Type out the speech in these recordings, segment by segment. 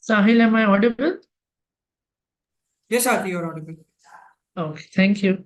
Sahil, am I audible? Yes, Aarti, you're audible. Okay, thank you.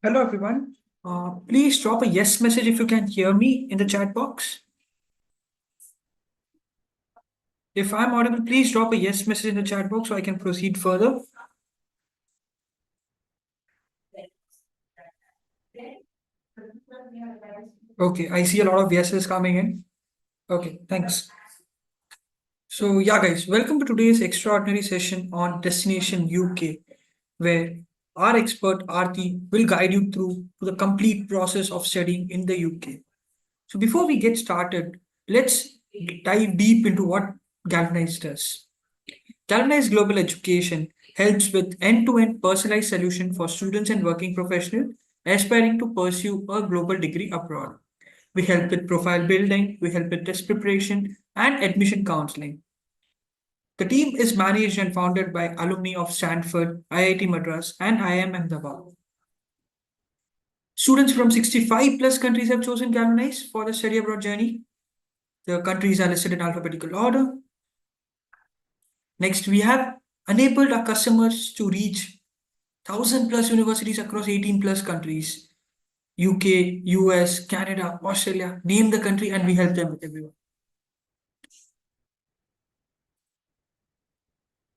Hello, everyone. Please drop a yes message if you can hear me in the chat box. If I'm audible, please drop a yes message in the chat box so I can proceed further. Okay, I see a lot of yeses coming in. Okay, thanks. So, yeah, guys, welcome to today's extraordinary session on Destination UK, where our expert Aarti will guide you through to the complete process of studying in the UK. So, before we get started, let's dive deep into what Galvanize does. Galvanize Global Education helps with end-to-end personalized solution for students and working professionals aspiring to pursue a global degree abroad. We help with profile building, we help with test preparation, and admission counseling. The team is managed and founded by alumni of Stanford, IIT Madras, and IIM Ahmedabad. Students from 65 plus countries have chosen Galvanize for the study abroad journey. The countries are listed in alphabetical order. Next, we have enabled our customers to reach 1,000 plus universities across 18 plus countries. UK, US, Canada, Australia, name the country, and we help them with everyone.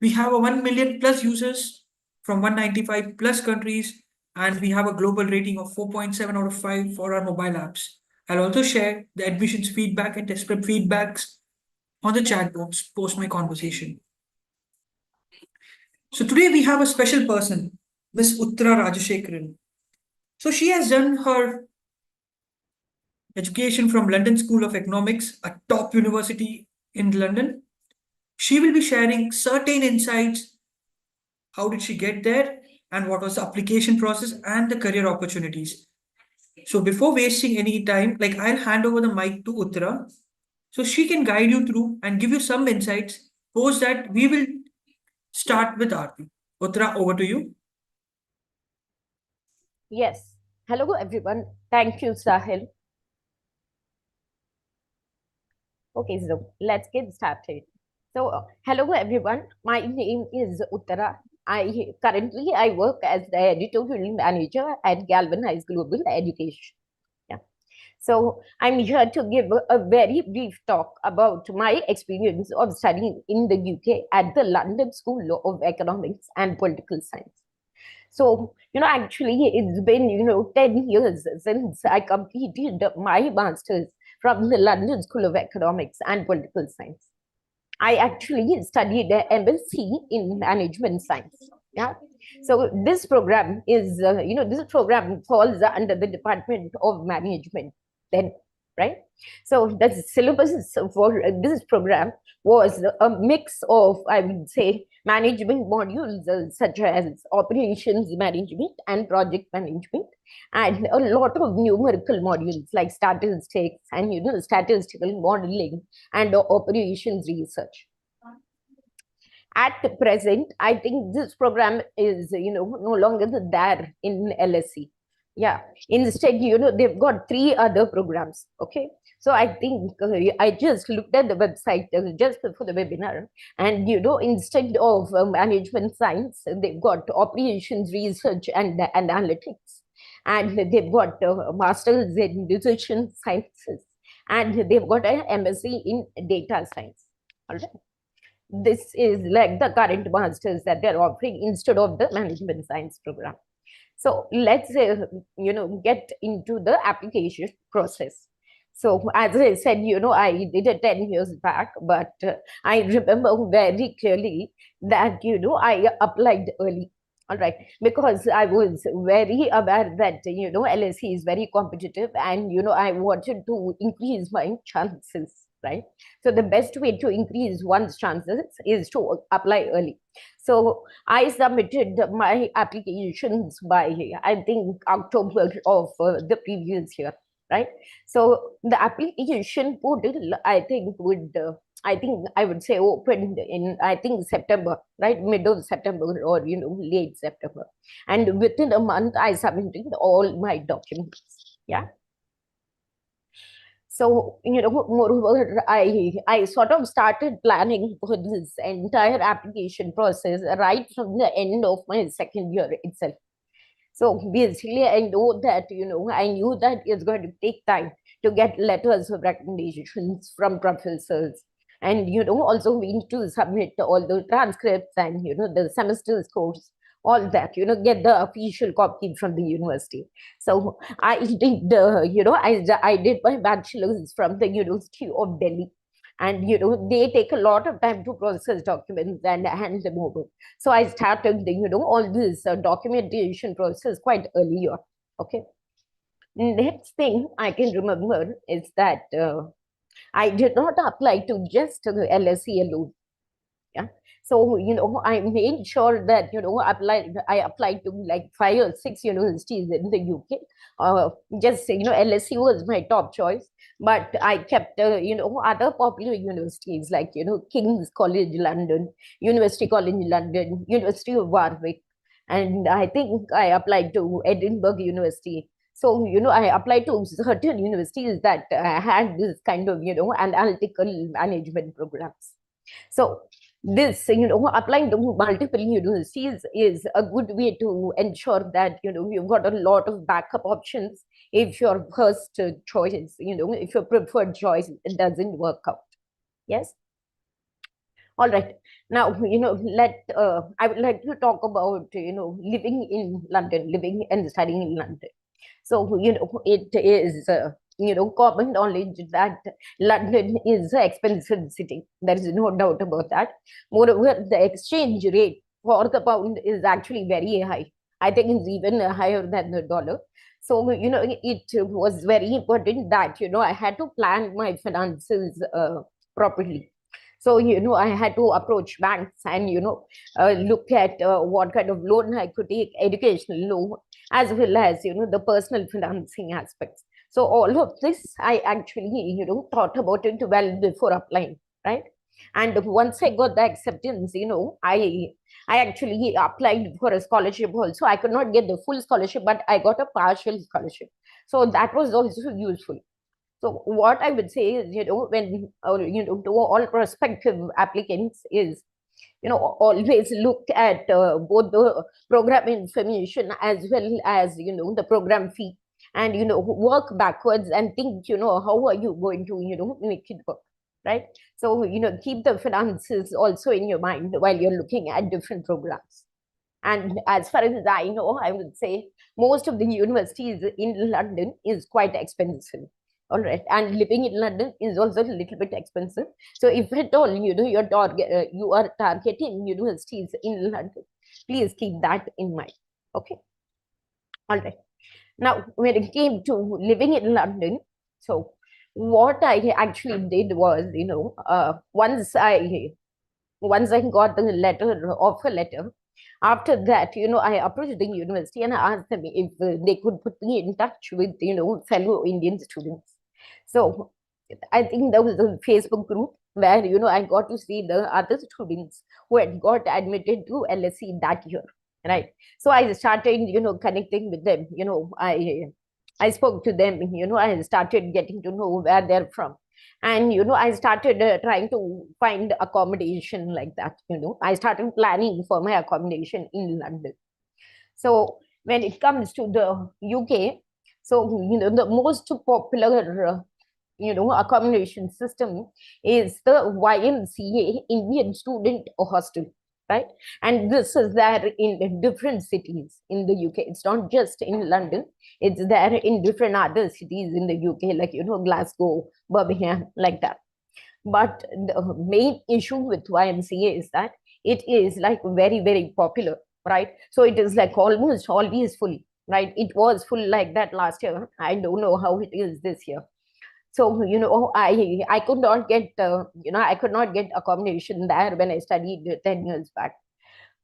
We have a 1 million plus users from 195 plus countries, and we have a global rating of 4.7 out of 5 for our mobile apps. I'll also share the admissions feedback and test prep feedbacks on the chat box post my conversation. So today we have a special person, Miss Uttara Rajasekar. So she has done her education from London School of Economics, a top university in London. She will be sharing certain insights. How did she get there? And what was the application process and the career opportunities? So before wasting any time, I'll hand over the mic to Uttara so she can guide you through and give you some insights. Post that, we will start with Aarti. Uttara, over to you. Yes. Hello, everyone. Thank you, Sahil. Okay, so let's get started. So, hello, everyone. My name is Uttara. I work as the editorial manager at Galvanize Global Education. Yeah. So I'm here to give a very brief talk about my experience of studying in the UK at the London School of Economics and Political Science. So, actually, it's been, 10 years since I completed my master's from the London School of Economics and Political Science. I actually studied an MSc in Management Science. Yeah. So this program is, this program falls under the Department of Management then, right? So the syllabus for this program was a mix of, I would say, management modules such as operations management and project management, and a lot of numerical modules like statistics and, statistical modeling and operations research. At present, I think this program is, no longer there in LSE. Yeah. Instead, they've got 3 other programs. Okay. So I think I just looked at the website just before the webinar, and, instead of management science, they've got operations research and analytics, and they've got masters in decision sciences, and they've got an MSc in data science. All right. This is like the current masters that they're offering instead of the management science program. So let's get into the application process. So as I said, I did it 10 years back, but I remember very clearly that, I applied early. All right, because I was very aware that, LSE is very competitive, and, I wanted to increase my chances, right? So the best way to increase one's chances is to apply early. So I submitted my applications by, I think, October of the previous year, right? So the application portal, I think, I would say opened in, I think, September, right? Middle of September, or, late September. And within a month, I submitted all my documents. Yeah. So, moreover, I sort of started planning for this entire application process right from the end of my second year itself. So basically, I know that, I knew that it's going to take time to get letters of recommendations from professors. And, also we need to submit all the transcripts and, the semester scores, all that, get the official copy from the university. So I did, I did my bachelor's from the University of Delhi. And, they take a lot of time to process documents and hand them over. So I started, all this documentation process quite early on. Okay. Next thing I can remember is that I did not apply to just the LSE alone. Yeah. So, I made sure that, I applied to like 5 or 6 universities in the UK. Just, LSE was my top choice. But I kept, other popular universities like, King's College London, University College London, University of Warwick. And I think I applied to Edinburgh University. So, I applied to certain universities that had this kind of, analytical management programs. So this, applying to multiple universities is a good way to ensure that, you've got a lot of backup options if your first choice, if your preferred choice doesn't work out. Yes. All right. Now, I would like to talk about, living in London, living and studying in London. So, it is, common knowledge that London is an expensive city. There is no doubt about that. Moreover, the exchange rate for the pound is actually very high. I think it's even higher than the dollar. So, it was very important that, I had to plan my finances properly. So, I had to approach banks and, look at what kind of loan I could take, educational loan, as well as, the personal financing aspects. So all of this, I actually, thought about it well before applying, right? And once I got the acceptance, I actually applied for a scholarship also. I could not get the full scholarship, but I got a partial scholarship. So that was also useful. So what I would say is, when, to all prospective applicants is, always look at both the program information as well as, the program fee, and, work backwards and think, how are you going to, make it work, right? So, keep the finances also in your mind while you're looking at different programs. And as far as I know, I would say most of the universities in London is quite expensive. All right. And living in London is also a little bit expensive. So if at all, you are targeting universities in London, please keep that in mind. Okay. All right. Now, when it came to living in London, so what I actually did was, once I got the offer letter, after that, I approached the university and I asked them if they could put me in touch with, fellow Indian students. So I think there was a Facebook group where, I got to see the other students who had got admitted to LSE that year, right? So I started, connecting with them. I spoke to them, I started getting to know where they're from. And, I started trying to find accommodation like that. I started planning for my accommodation in London. So when it comes to the UK, so, the most popular accommodation system is the YMCA Indian Student Hostel, right? And this is there in different cities in the UK. It's not just in London, it's there in different other cities in the UK, like, Glasgow, Birmingham, like that. But the main issue with YMCA is that it is like very, very popular, right? So it is like almost always full, right? It was full like that last year. I don't know how it is this year. So, I could not get, I could not get accommodation there when I studied 10 years back.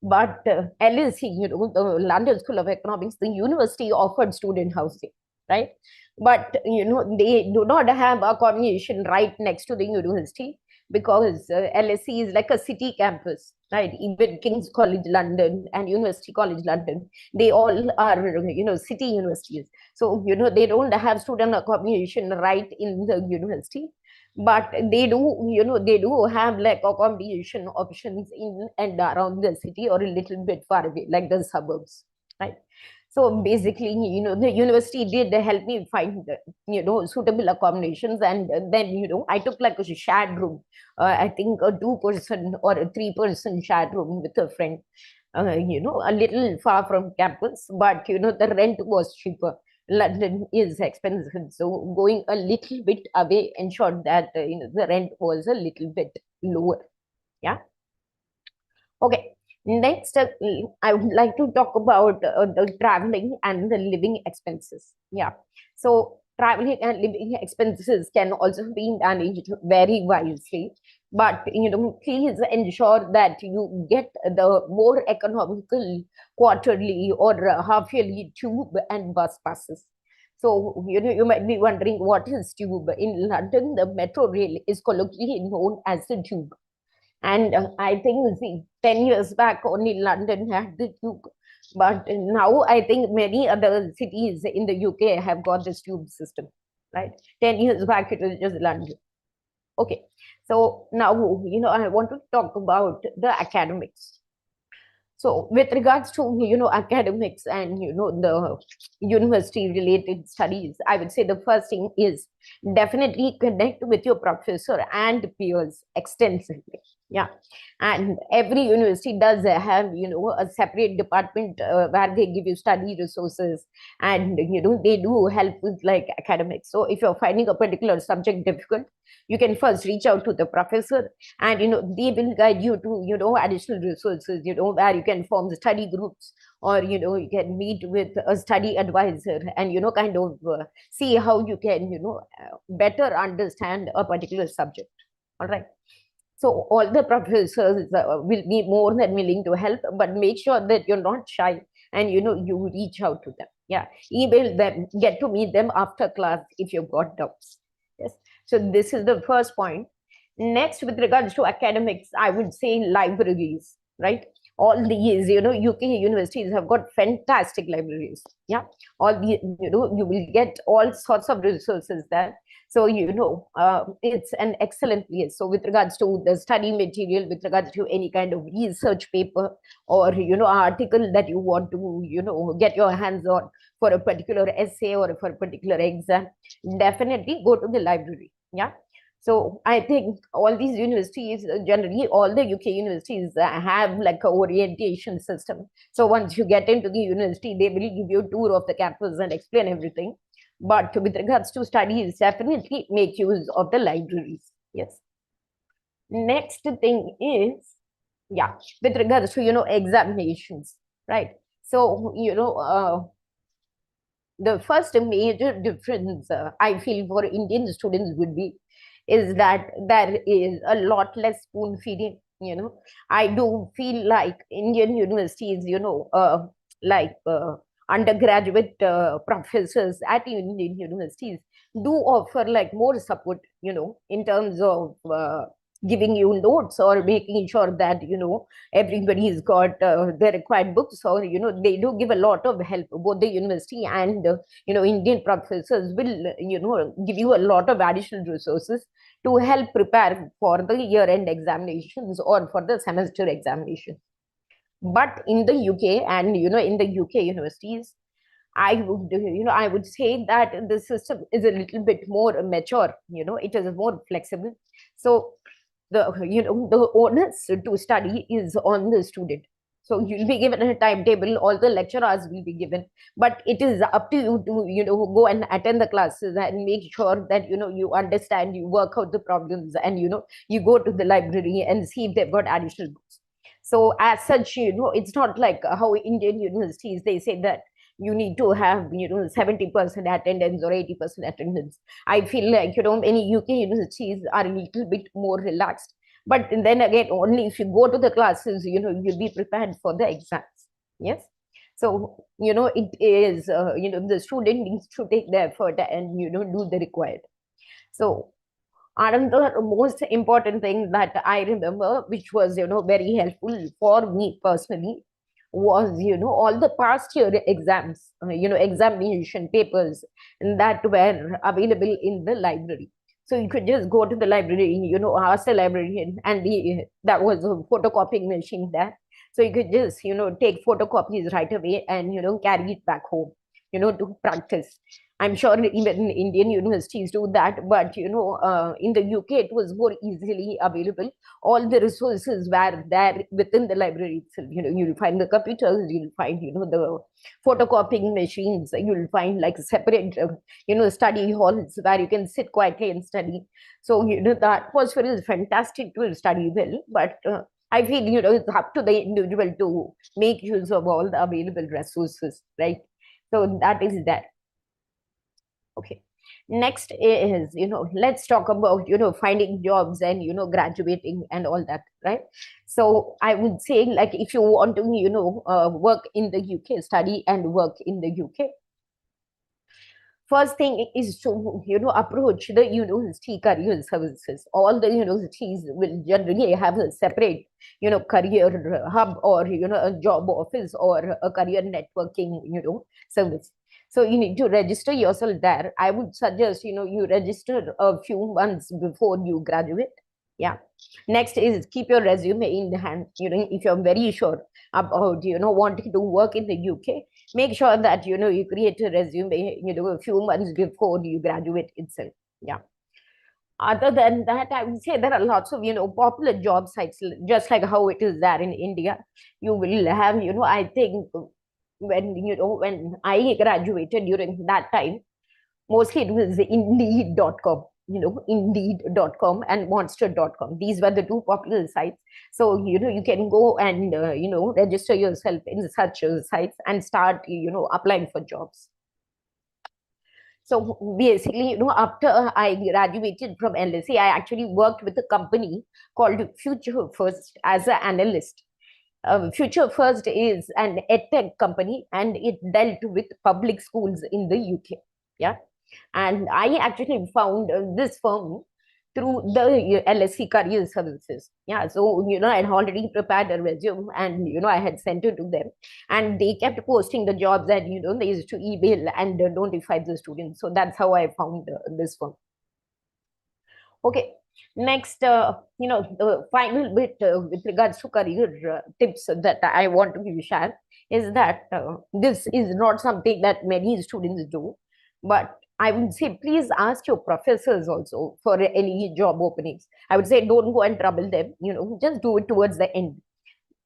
But LSE, the London School of Economics, the university offered student housing, right? But, they do not have accommodation right next to the university because LSE is like a city campus, right? Even King's College London and University College London, they all are, city universities. So, they don't have student accommodation right in the university, but they do have like accommodation options in and around the city or a little bit far away, like the suburbs, right? So basically, the university did help me find, suitable accommodations. And then, I took like a shared room, I think a 2-person or a 3-person shared room with a friend, a little far from campus, but, the rent was cheaper. London is expensive. So going a little bit away ensured that, the rent was a little bit lower. Yeah. Okay. Next, I would like to talk about the traveling and the living expenses. Yeah. So traveling and living expenses can also be managed very wisely. But, please ensure that you get the more economical quarterly or half-yearly tube and bus passes. So, you might be wondering, what is tube? In London, the metro rail is colloquially known as the tube. And I think, see, 10 years back, only London had the tube. But now I think many other cities in the UK have got this tube system, right? 10 years back, it was just London. Okay. So now, I want to talk about the academics. So with regards to, academics and, the university related studies, I would say the first thing is definitely connect with your professor and peers extensively. Yeah. And every university does have, a separate department where they give you study resources, and, they do help with like academics. So if you're finding a particular subject difficult, you can first reach out to the professor, and they will guide you to additional resources, where you can form study groups, or you can meet with a study advisor, and kind of see how you can better understand a particular subject. All right. So all the professors will be more than willing to help, but make sure that you're not shy, and you reach out to them. Yeah, email them, get to meet them after class if you've got doubts. Yes. So this is the first point. Next, with regards to academics, I would say libraries, right? All these, UK universities have got fantastic libraries. Yeah. All the, you will get all sorts of resources there. So, it's an excellent place. So with regards to the study material, with regards to any kind of research paper, or, article that you want to, get your hands on for a particular essay or for a particular exam, definitely go to the library. Yeah. So I think all these universities, generally all the UK universities have like a orientation system. So once you get into the university, they will give you a tour of the campus and explain everything. But with regards to studies, definitely make use of the libraries. Yes. Next thing is, yeah, with regards to, examinations, right? So, the first major difference I feel for Indian students would be is that there is a lot less spoon feeding. I do feel like Indian universities, like undergraduate professors at Indian universities do offer like more support, in terms of giving you notes, or making sure that everybody's got the required books, or they do give a lot of help. Both the university and Indian professors will give you a lot of additional resources to help prepare for the year-end examinations or for the semester examination. But in the UK and in the UK universities, I would say that the system is a little bit more mature. It is more flexible. So the onus to study is on the student. So you'll be given a timetable, all the lecturers will be given, but it is up to you to go and attend the classes and make sure that you understand, you work out the problems, and you go to the library and see if they've got additional books. So as such, it's not like how Indian universities, they say that you need to have 70% attendance or 80% attendance. I feel like many UK universities are a little bit more relaxed, but then again, only if you go to the classes, you'll be prepared for the exams. Yes. So it is the student needs to take the effort and do the required. So another most important thing that I remember, which was very helpful for me personally, was all the past year exams, examination papers that were available in the library. So you could just go to the library, ask the librarian, and that was a photocopying machine there. So you could just, take photocopies right away and, carry it back home, to practice. I'm sure even Indian universities do that, but in the UK it was more easily available. All the resources were there within the library itself. You'll find the computers, you'll find the photocopying machines, you'll find like separate study halls where you can sit quietly and study. So the atmosphere is fantastic to study well, but I feel it's up to the individual to make use of all the available resources, right? So that is that. Okay. Next is, let's talk about, finding jobs and, graduating and all that, right? So I would say, like, if you want to, work in the UK, study and work in the UK, first thing is to, approach the university career services. All the universities will generally have a separate, career hub, or, a job office, or a career networking, service. So you need to register yourself there. I would suggest, you register a few months before you graduate. Yeah. Next is keep your resume in hand. If you're very sure about, wanting to work in the UK, make sure that, you create a resume, a few months before you graduate itself. Yeah. Other than that, I would say there are lots of, popular job sites, just like how it is there in India. You will have, I think when I graduated during that time, mostly it was indeed.com, indeed.com and monster.com. These were the two popular sites. So, you can go and, register yourself in such sites and start, applying for jobs. So basically, after I graduated from LSE, I actually worked with a company called Future First as an analyst. Future First is an edtech company, and it dealt with public schools in the UK. Yeah. And I actually found this firm through the LSE Career Services. Yeah, so I had already prepared a resume, and I had sent it to them, and they kept posting the jobs, and they used to email and notify the students. So that's how I found this firm. Okay, next, the final bit with regards to career tips that I want to share is that this is not something that many students do, but I would say please ask your professors also for any job openings. I would say don't go and trouble them, just do it towards the end.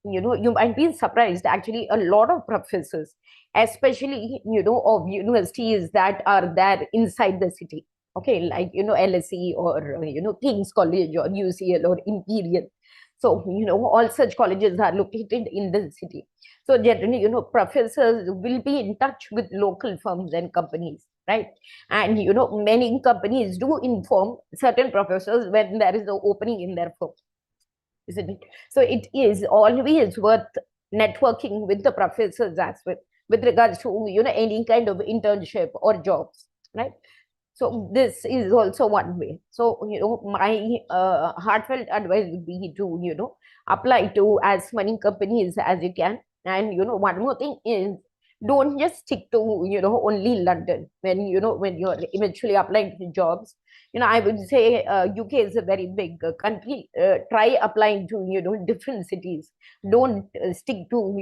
You might be surprised, actually a lot of professors, especially of universities that are there inside the city, okay, like LSE or King's College or UCL or Imperial. So all such colleges are located in the city. So generally professors will be in touch with local firms and companies, right? And many companies do inform certain professors when there is an opening in their firm, isn't it? So it is always worth networking with the professors as well with regards to any kind of internship or jobs, right? So this is also one way. So my heartfelt advice would be to apply to as many companies as you can. And one more thing is, don't just stick to only London when when you're eventually applying to jobs. I would say UK is a very big country. Try applying to different cities. Don't stick to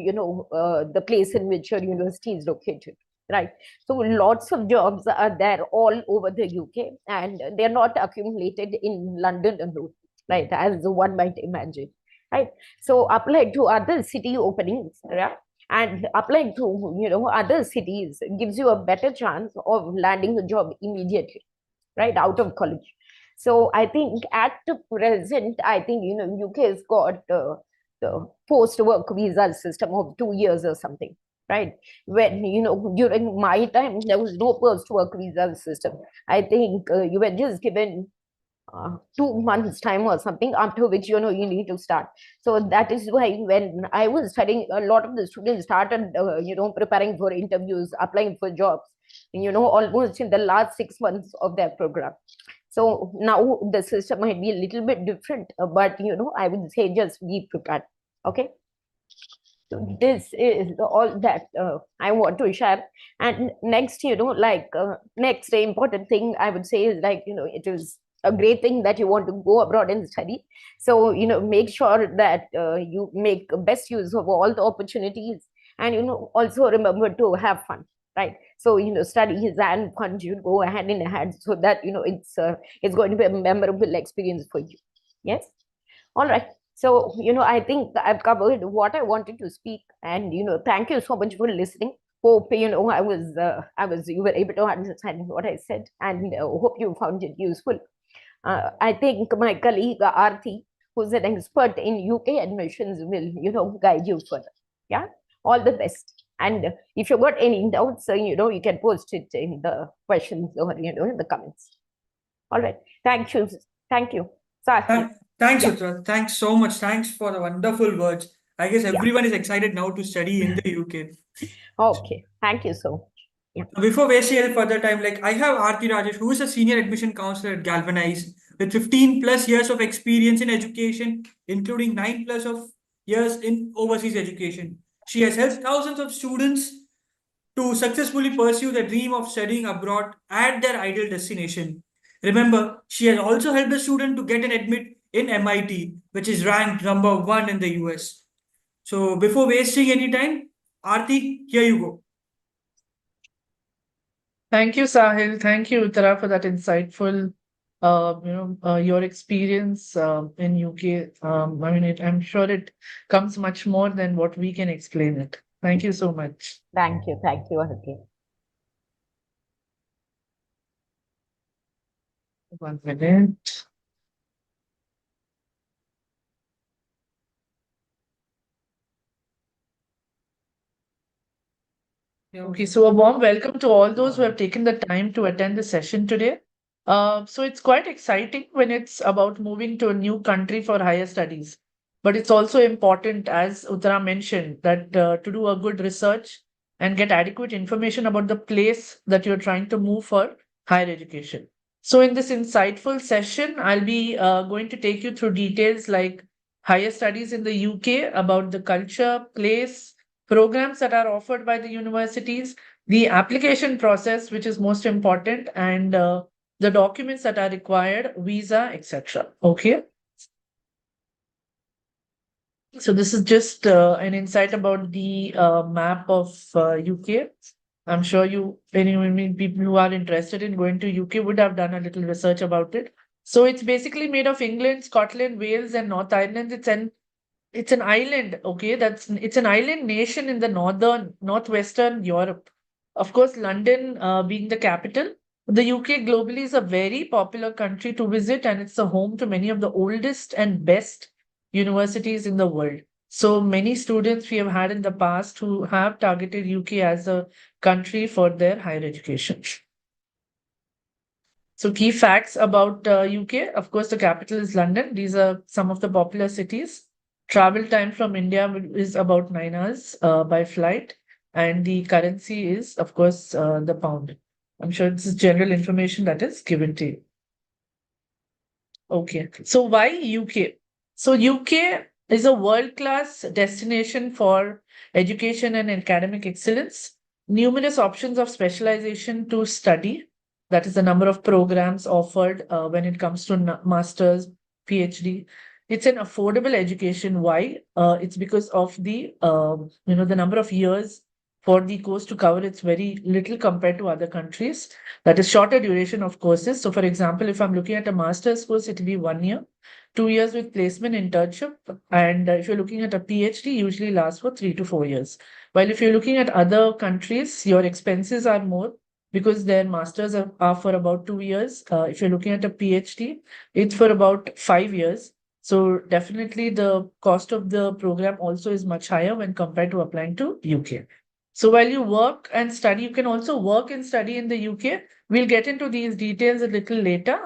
the place in which your university is located, right? So lots of jobs are there all over the UK, and they're not accumulated in London alone, right? As one might imagine, right? So apply to other city openings, right? And applying to other cities gives you a better chance of landing a job immediately, right, out of college. So I think at the present, I think UK has got the post-work visa system of 2 years or something, right? When during my time there was no post-work visa system. I think you were just given 2 months time or something, after which you need to start. So that is why when I was studying, a lot of the students started preparing for interviews, applying for jobs, almost in the last 6 months of their program. So now the system might be a little bit different, but I would say just be prepared. Okay. So this is all that I want to share. And next, next important thing I would say is, like, it is a great thing that you want to go abroad and study. So make sure that you make best use of all the opportunities, and also remember to have fun, right? So studies and fun should go hand in hand, so that it's going to be a memorable experience for you. Yes. All right. So, I think I've covered what I wanted to speak, and thank you so much for listening. Hope you were able to understand what I said, and hope you found it useful. I think my colleague Arti, who's an expert in UK admissions, will guide you further. Yeah. All the best. And if you got any doubts, you can post it in the questions or in the comments. All right. Thank you. Thank you. Sahi. Thanks, Yeah. Uttara. Thanks so much. Thanks for the wonderful words. I guess Yeah. everyone is excited now to study in the UK. Okay. Thank you so much. Yeah. Before wasting any further time, like I have Aarti Rajesh, who is a senior admission counselor at Galvanize with 15 plus years of experience in education, including 9 plus of years in overseas education. She has helped thousands of students to successfully pursue the dream of studying abroad at their ideal destination. Remember, she has also helped a student to get an admit in MIT, which is ranked number 1 in the US. So before wasting any time, Aarti, here you go. Thank you, Sahil. Thank you, Uttara, for that insightful, your experience in UK. I mean, I'm sure it comes much more than what we can explain it. Thank you so much. Thank you. Thank you, Arti. 1 minute. Okay, so a warm welcome to all those who have taken the time to attend the session today. So it's quite exciting when it's about moving to a new country for higher studies. But it's also important, as Uttara mentioned, that to do a good research and get adequate information about the place that you're trying to move for higher education. So in this insightful session, I'll be going to take you through details like higher studies in the UK, about the culture, place, programs that are offered by the universities, the application process, which is most important, and the documents that are required, visa, etc. Okay. So this is just an insight about the map of UK. I'm sure people who are interested in going to UK would have done a little research about it. So it's basically made of England, Scotland, Wales, and North Ireland. It's an island, okay? It's an island nation in the northwestern Europe. Of course, London being the capital. The UK globally is a very popular country to visit, and it's the home to many of the oldest and best universities in the world. So many students we have had in the past who have targeted UK as a country for their higher education. So key facts about UK. Of course, the capital is London. These are some of the popular cities. Travel time from India is about 9 hours by flight, and the currency is, of course, the pound. I'm sure this is general information that is given to you. Okay, so why UK? So UK is a world-class destination for education and academic excellence. Numerous options of specialization to study. That is the number of programs offered when it comes to master's, PhD. It's an affordable education. Why? It's because of the number of years for the course to cover. It's very little compared to other countries. That is shorter duration of courses. So, for example, if I'm looking at a master's course, it will be 1 year, 2 years with placement internship. And if you're looking at a PhD, usually lasts for 3 to 4 years. While if you're looking at other countries, your expenses are more because their masters are for about 2 years. If you're looking at a PhD, it's for about 5 years. So definitely the cost of the program also is much higher when compared to applying to UK. So while you work and study, you can also work and study in the UK. We'll get into these details a little later.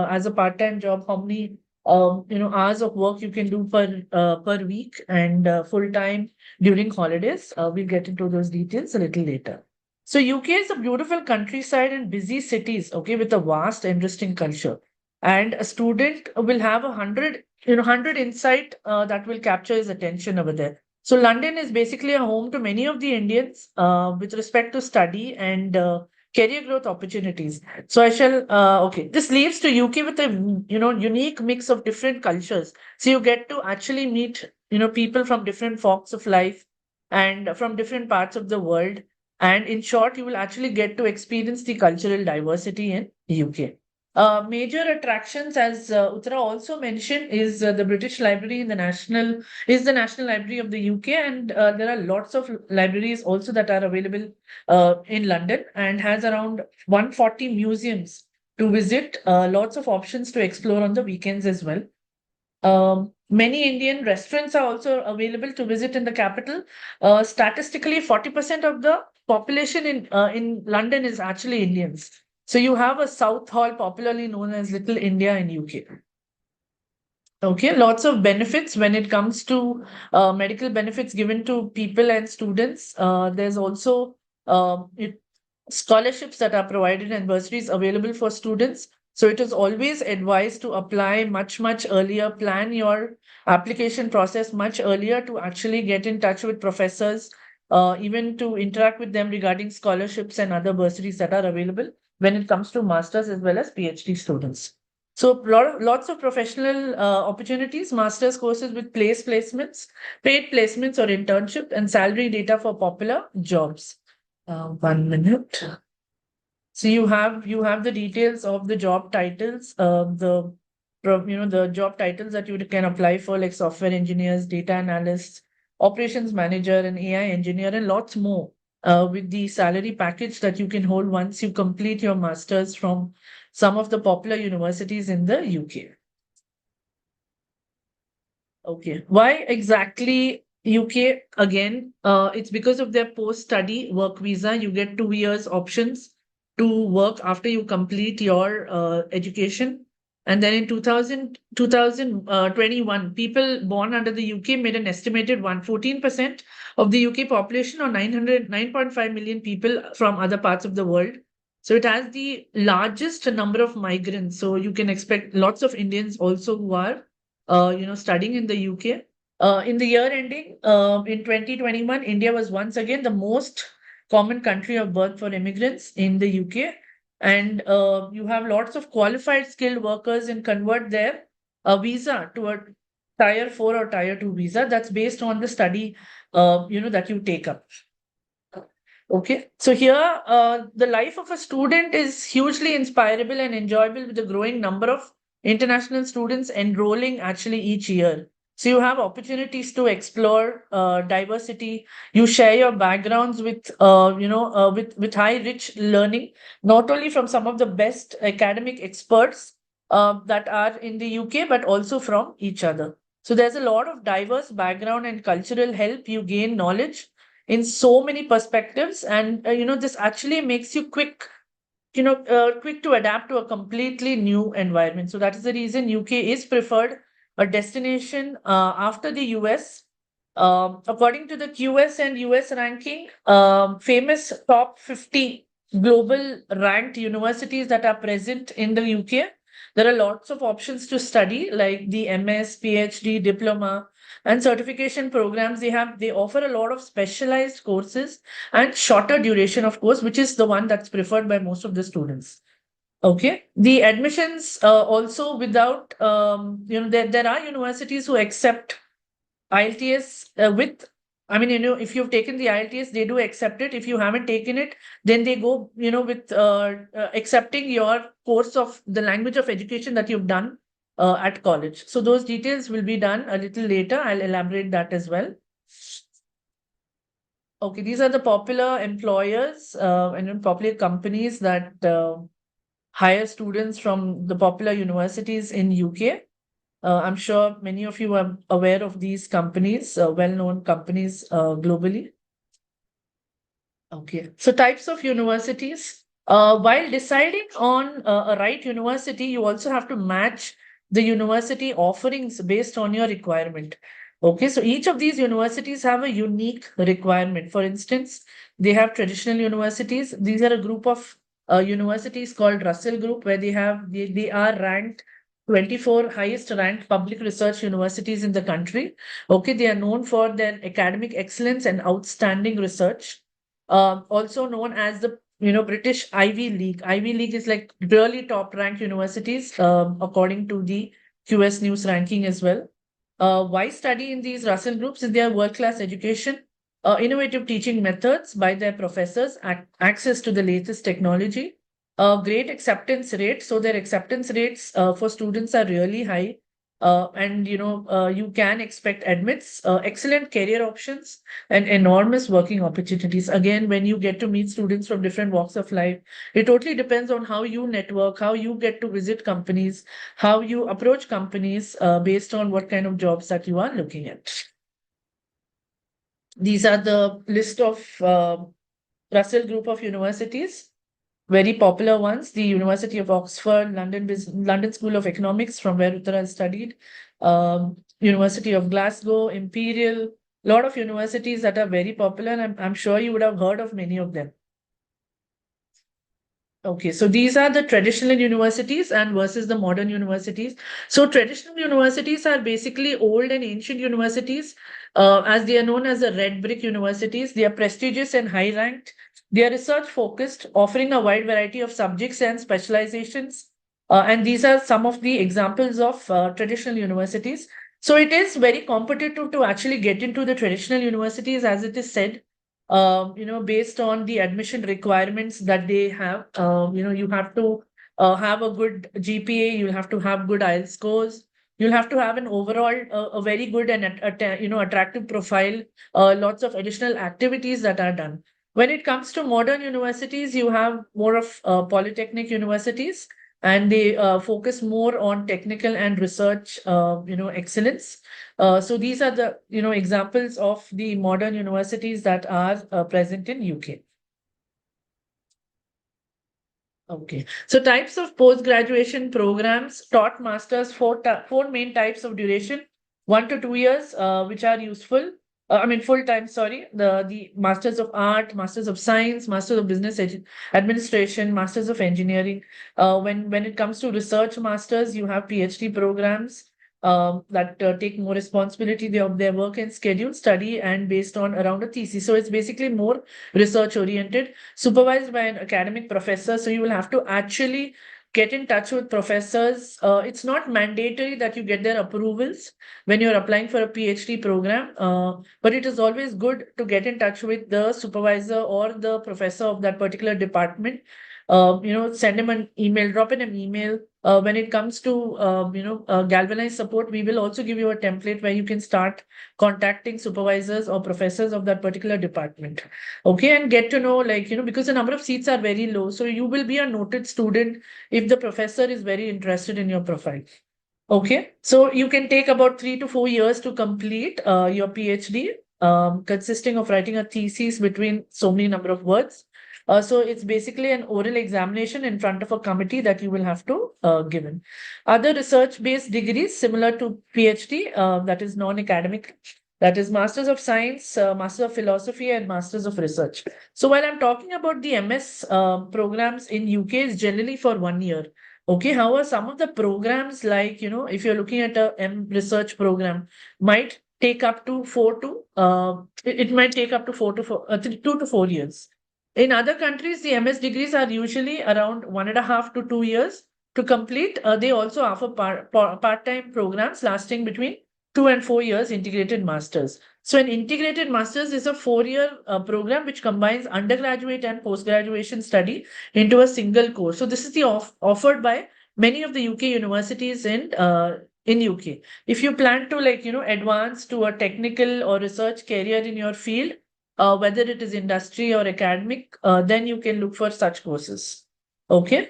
As a part-time job, how many hours of work you can do per week, and full-time during holidays. We'll get into those details a little later. So UK is a beautiful countryside and busy cities, okay, with a vast, interesting culture. And a student will have 100 insight that will capture his attention over there. So London is basically a home to many of the Indians with respect to study and career growth opportunities. So I shall, this leaves to UK with a, unique mix of different cultures. So you get to actually meet, people from different walks of life and from different parts of the world. And in short, you will actually get to experience the cultural diversity in UK. Major attractions, as Uttara also mentioned, is the British Library in the National Library of the UK, and there are lots of libraries also that are available in London, and has around 140 museums to visit. Lots of options to explore on the weekends as well. Many Indian restaurants are also available to visit in the capital. Statistically, 40% of the population in London is actually Indians. So you have a South Hall, popularly known as Little India in UK. Okay, lots of benefits when it comes to medical benefits given to people and students. There's also scholarships that are provided and bursaries available for students. So it is always advised to apply much, much earlier, plan your application process much earlier to actually get in touch with professors, even to interact with them regarding scholarships and other bursaries that are available when it comes to masters as well as PhD students. So lots of professional opportunities, master's courses with placements, paid placements or internship, and salary data for popular jobs. 1 minute. So you have the details of the job titles, the job titles that you can apply for, like software engineers, data analysts, operations manager, and AI engineer, and lots more. With the salary package that you can hold once you complete your masters from some of the popular universities in the UK. Okay. Why exactly UK? Again, it's because of their post-study work visa. You get 2 years options to work after you complete your education. And then in 2021, people born under the UK made an estimated 114% of the UK population, or 9.5 million people from other parts of the world. So it has the largest number of migrants. So you can expect lots of Indians also who are studying in the UK. In the year ending in 2021, India was once again the most common country of birth for immigrants in the UK. And you have lots of qualified skilled workers and convert their visa to a Tier 4 or Tier 2 visa. That's based on the study, that you take up. Okay, so here the life of a student is hugely inspirable and enjoyable with a growing number of international students enrolling actually each year. So you have opportunities to explore diversity. You share your backgrounds with, with high rich learning, not only from some of the best academic experts that are in the UK, but also from each other. So there's a lot of diverse background and cultural help. You gain knowledge in so many perspectives, and this actually makes you quick to adapt to a completely new environment. So that is the reason UK is preferred a destination after the US. According to the QS and US ranking, famous top 50 global ranked universities that are present in the UK, there are lots of options to study, like the MS, PhD, diploma, and certification programs. They offer a lot of specialized courses and shorter duration of course, which is the one that's preferred by most of the students. Okay, the admissions also without there are universities who accept IELTS if you've taken the IELTS, they do accept it. If you haven't taken it, then they go, with accepting your course of the language of education that you've done at college. So those details will be done a little later. I'll elaborate that as well. Okay, these are the popular employers and popular companies that hire students from the popular universities in UK. I'm sure many of you are aware of these companies, well-known companies globally. Okay, so types of universities. While deciding on a right university, you also have to match the university offerings based on your requirement. Okay, so each of these universities have a unique requirement. For instance, they have traditional universities. These are a group of universities called Russell Group, where they are ranked 24 highest ranked public research universities in the country. Okay, they are known for their academic excellence and outstanding research. Also known as the British Ivy League. Ivy League is like really top ranked universities, according to the QS News ranking as well. Why study in these Russell groups? Is their world class education, innovative teaching methods by their professors, access to the latest technology, great acceptance rate. So their acceptance rates for students are really high. And you can expect admits, excellent career options, and enormous working opportunities. Again, when you get to meet students from different walks of life, it totally depends on how you network, how you get to visit companies, how you approach companies based on what kind of jobs that you are looking at. These are the list of Russell Group of universities. Very popular ones: the University of Oxford, London School of Economics, from where Uttara has studied, University of Glasgow, Imperial, lot of universities that are very popular, and I'm sure you would have heard of many of them. Okay, so these are the traditional universities and versus the modern universities. So traditional universities are basically old and ancient universities, as they are known as the red brick universities. They are prestigious and high ranked. They are research focused, offering a wide variety of subjects and specializations. And these are some of the examples of traditional universities. So it is very competitive to actually get into the traditional universities, as it is said, based on the admission requirements that they have. You have to have a good GPA, you'll have to have good IELTS scores, you'll have to have an overall a very good and attractive profile, lots of additional activities that are done. When it comes to modern universities, you have more of polytechnic universities, and they focus more on technical and research, excellence. So these are the examples of the modern universities that are present in UK. Okay, so types of post-graduation programs: taught masters, four main types of duration: 1 to 2 years, which are useful. Full time. Sorry, the Masters of Art, Masters of Science, Masters of Business Administration, Masters of Engineering. When it comes to research masters, you have PhD programs that take more responsibility of their work and schedule, study, and based on around a thesis. So it's basically more research oriented, supervised by an academic professor. So you will have to actually get in touch with professors. It's not mandatory that you get their approvals when you're applying for a PhD program, but it is always good to get in touch with the supervisor or the professor of that particular department. Send him an email, drop in an email. When it comes to galvanized support, we will also give you a template where you can start contacting supervisors or professors of that particular department. Okay, and get to know, because the number of seats are very low, so you will be a noted student if the professor is very interested in your profile. Okay, so you can take about 3 to 4 years to complete your PhD, consisting of writing a thesis between so many number of words. So it's basically an oral examination in front of a committee that you will have to give in. Other research-based degrees similar to PhD, that is non-academic, that is Masters of Science, Masters of Philosophy, and Masters of Research. So while I'm talking about the MS programs in UK, is generally for 1 year. Okay, however, some of the programs, like, if you're looking at a research program, might take up to it might take up to 2 to 4 years. In other countries, the MS degrees are usually around 1.5 to 2 years to complete. They also offer part-time programs lasting between 2 and 4 years, integrated masters. So an integrated masters is a 4-year program which combines undergraduate and post-graduation study into a single course. So this is the offered by many of the UK universities in UK. If you plan to advance to a technical or research career in your field, whether it is industry or academic, then you can look for such courses. Okay.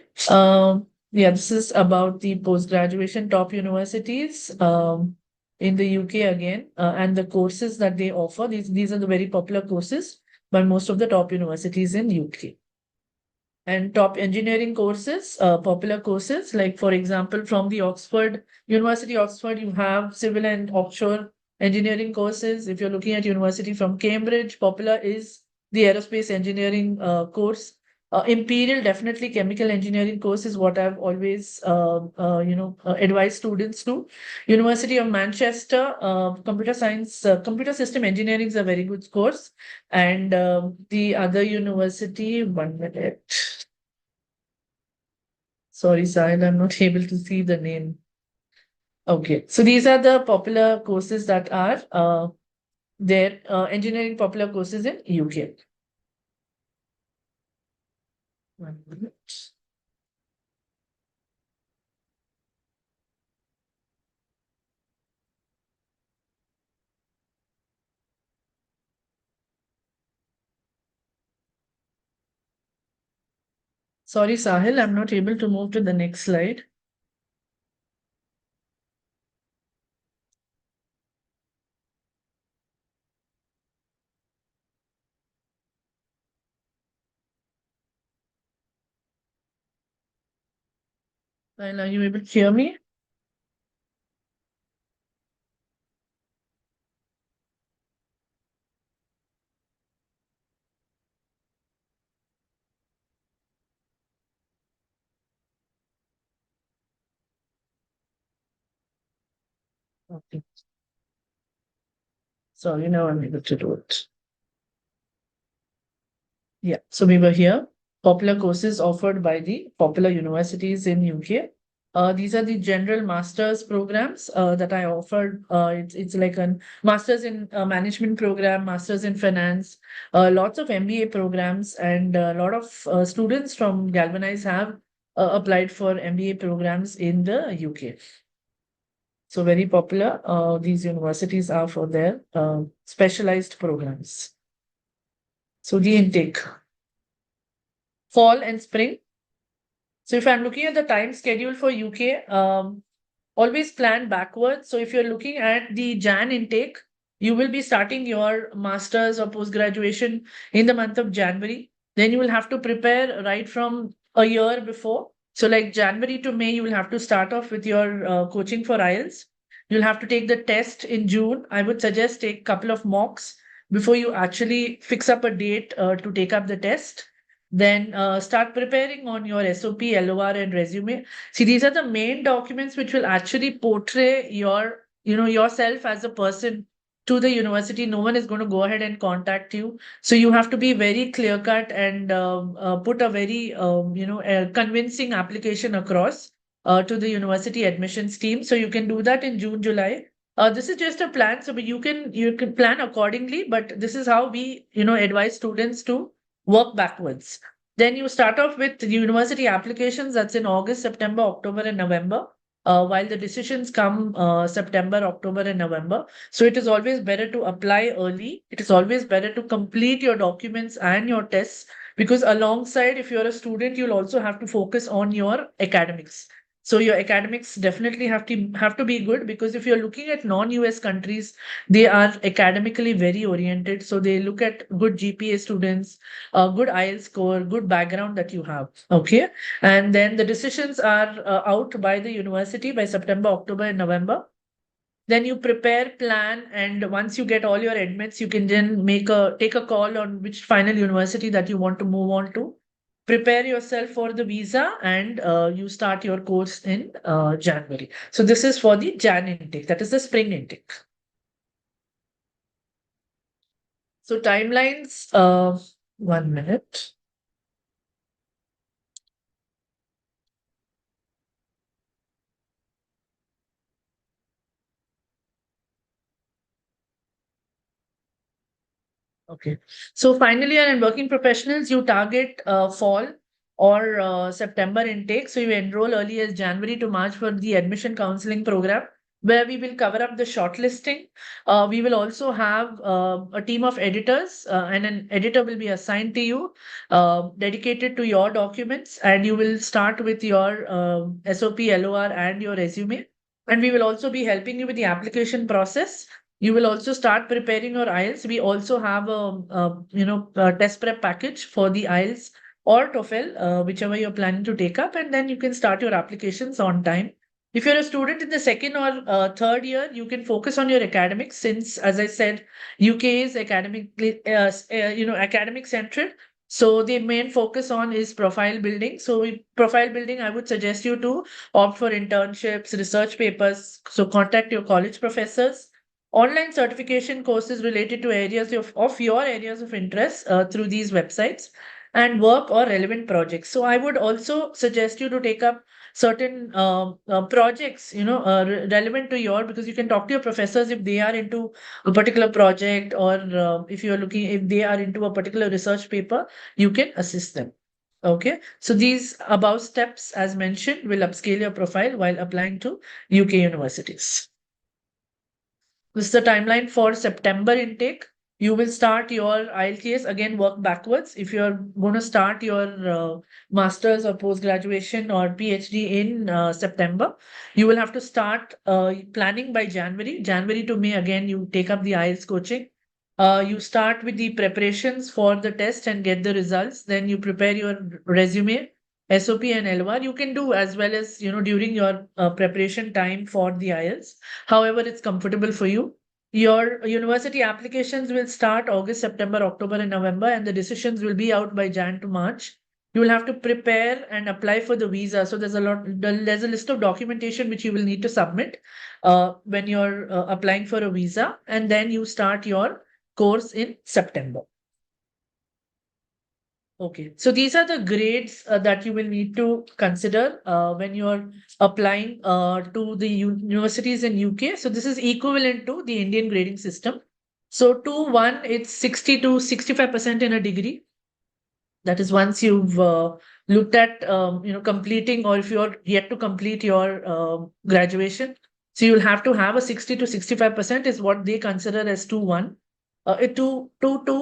Yeah, this is about the post-graduation top universities in the UK again, and the courses that they offer. These are the very popular courses by most of the top universities in UK. And top engineering courses, popular courses, like, for example, from the University of Oxford, you have civil and offshore engineering courses. If you're looking at university from Cambridge, popular is the aerospace engineering course. Imperial, definitely chemical engineering course is what I've always, advised students to. University of Manchester, computer science, computer system engineering is a very good course. And the other university, 1 minute. Sorry, Sahil, I'm not able to see the name. Okay, so these are the popular courses that are there, engineering popular courses in UK. 1 minute. Sorry, Sahil, I'm not able to move to the next slide. Sahil, are you able to hear me? Okay. Sorry, now I'm able to do it. Yeah, so we were here. Popular courses offered by the popular universities in UK. These are the general master's programs that I offered. It's like a master's in management program, master's in finance, lots of MBA programs, and a lot of students from Galvanize have applied for MBA programs in the UK. So very popular. These universities are for their specialized programs. So the intake, fall and spring. So if I'm looking at the time schedule for UK, always plan backwards. So if you're looking at the Jan intake, you will be starting your master's or post graduation in the month of January. Then you will have to prepare right from a year before. So like January to May, you will have to start off with your coaching for IELTS. You'll have to take the test in June. I would suggest take a couple of mocks before you actually fix up a date to take up the test. Then start preparing on your SOP, LOR, and resume. See, these are the main documents which will actually portray yourself as a person to the university. No one is going to go ahead and contact you. So you have to be very clear cut and put a very, convincing application across to the university admissions team. So you can do that in June, July. This is just a plan, so you can plan accordingly. But this is how we advise students to work backwards. Then you start off with the university applications. That's in August, September, October, and November. While the decisions come September, October, and November. So it is always better to apply early. It is always better to complete your documents and your tests, because alongside, if you're a student, you'll also have to focus on your academics. So your academics definitely have to be good, because if you're looking at non-US countries, they are academically very oriented. So they look at good GPA students, good IELTS score, good background that you have. Okay. And then the decisions are out by the university by September, October, and November. Then you prepare, plan, and once you get all your admits, you can then take a call on which final university that you want to move on to. Prepare yourself for the visa, and you start your course in January. So this is for the Jan intake. That is the spring intake. So timelines. 1 minute. Okay. So finally, in working professionals, you target fall or September intake. So you enroll early as January to March for the admission counseling program, where we will cover up the shortlisting. We will also have a team of editors, and an editor will be assigned to you, dedicated to your documents, and you will start with your SOP, LOR, and your resume. And we will also be helping you with the application process. You will also start preparing your IELTS. We also have a test prep package for the IELTS or TOEFL, whichever you're planning to take up, and then you can start your applications on time. If you're a student in the second or third year, you can focus on your academics, since, as I said, UK is academic centric. So the main focus on is profile building. So profile building, I would suggest you to opt for internships, research papers. So contact your college professors. Online certification courses related to areas of your areas of interest through these websites, and work or relevant projects. So I would also suggest you to take up certain projects, relevant to your, because you can talk to your professors if they are into a particular project, or if they are into a particular research paper, you can assist them. Okay, so these above steps, as mentioned, will upscale your profile while applying to UK universities. This is the timeline for September intake. You will start your IELTS, again, work backwards. If you're going to start your master's or post graduation or PhD in September, you will have to start planning by January. January to May, again, you take up the IELTS coaching. You start with the preparations for the test and get the results. Then you prepare your resume, SOP and LOR. You can do as well as, during your preparation time for the IELTS. However, it's comfortable for you. Your university applications will start August, September, October, and November, and the decisions will be out by Jan to March. You will have to prepare and apply for the visa. So there's a list of documentation which you will need to submit when you're applying for a visa, and then you start your course in September. Okay, so these are the grades that you will need to consider when you're applying to the universities in UK. So this is equivalent to the Indian grading system. So 2-1, it's 60 to 65% in a degree. That is once you've looked at completing, or if you're yet to complete your graduation. So you'll have to have a 60 to 65% is what they consider as 2-1. 2